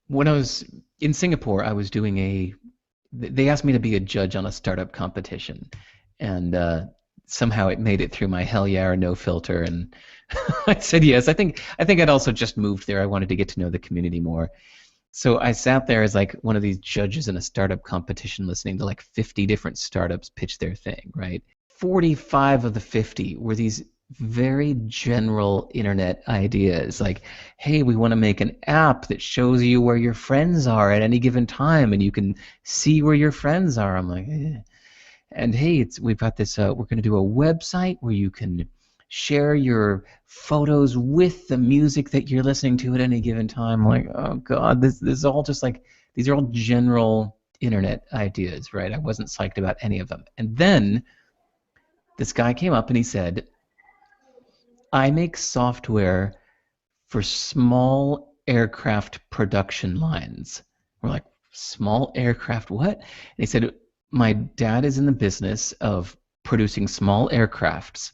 When I was in Singapore, I was doing they asked me to be a judge on a startup competition, and somehow it made it through my hell yeah or no filter, and I said yes. I think I'd also just moved there. I wanted to get to know the community more. So I sat there as like one of these judges in a startup competition listening to like 50 different startups pitch their thing, right? 45 of the 50 were these very general internet ideas like, hey, we want to make an app that shows you where your friends are at any given time and you can see where your friends are. I'm like, eh. And hey, we've got this, we're going to do a website where you can share your photos with the music that you're listening to at any given time. I'm like, oh God, this is all just like, these are all general internet ideas, right? I wasn't psyched about any of them. And then this guy came up and he said, I make software for small aircraft production lines. We're like, small aircraft, what? And he said, my dad is in the business of producing small aircrafts.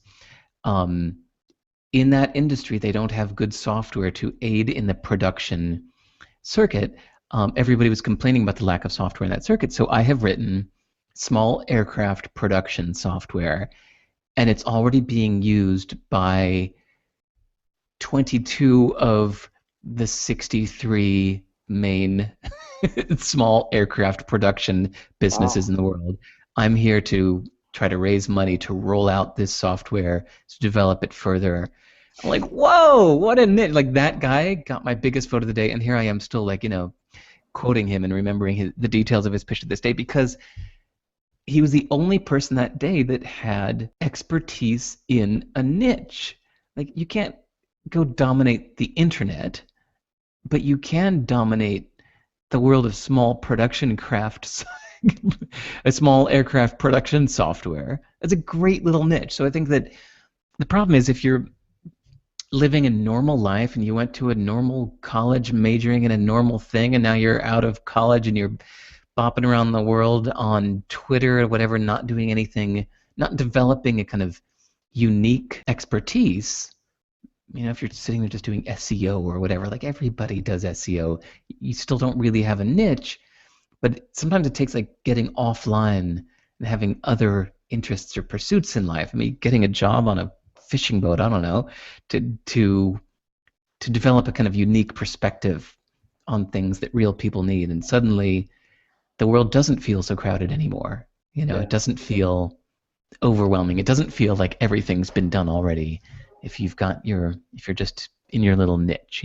Um, in that industry, they don't have good software to aid in the production circuit. Everybody was complaining about the lack of software in that circuit, so I have written small aircraft production software, and it's already being used by 22 of the 63 main small aircraft production businesses Wow. in the world. I'm here to try to raise money to roll out this software to develop it further. I'm like, whoa, what a nit! Like that guy got my biggest vote of the day, and here I am still like, quoting him and remembering the details of his pitch to this day because he was the only person that day that had expertise in a niche. Like you can't go dominate the internet, but you can dominate the world of small production crafts, a small aircraft production software. That's a great little niche. So I think that the problem is if you're living a normal life and you went to a normal college majoring in a normal thing and now you're out of college and you're bopping around the world on Twitter or whatever, not doing anything, not developing a kind of unique expertise. If you're sitting there just doing SEO or whatever, like everybody does SEO, you still don't really have a niche. But sometimes it takes like getting offline and having other interests or pursuits in life. I mean, getting a job on a fishing boat, I don't know, to to to develop a kind of unique perspective on things that real people need. And suddenly the world doesn't feel so crowded anymore. It Yeah. doesn't feel overwhelming. It doesn't feel like everything's been done already if you're just in your little niche.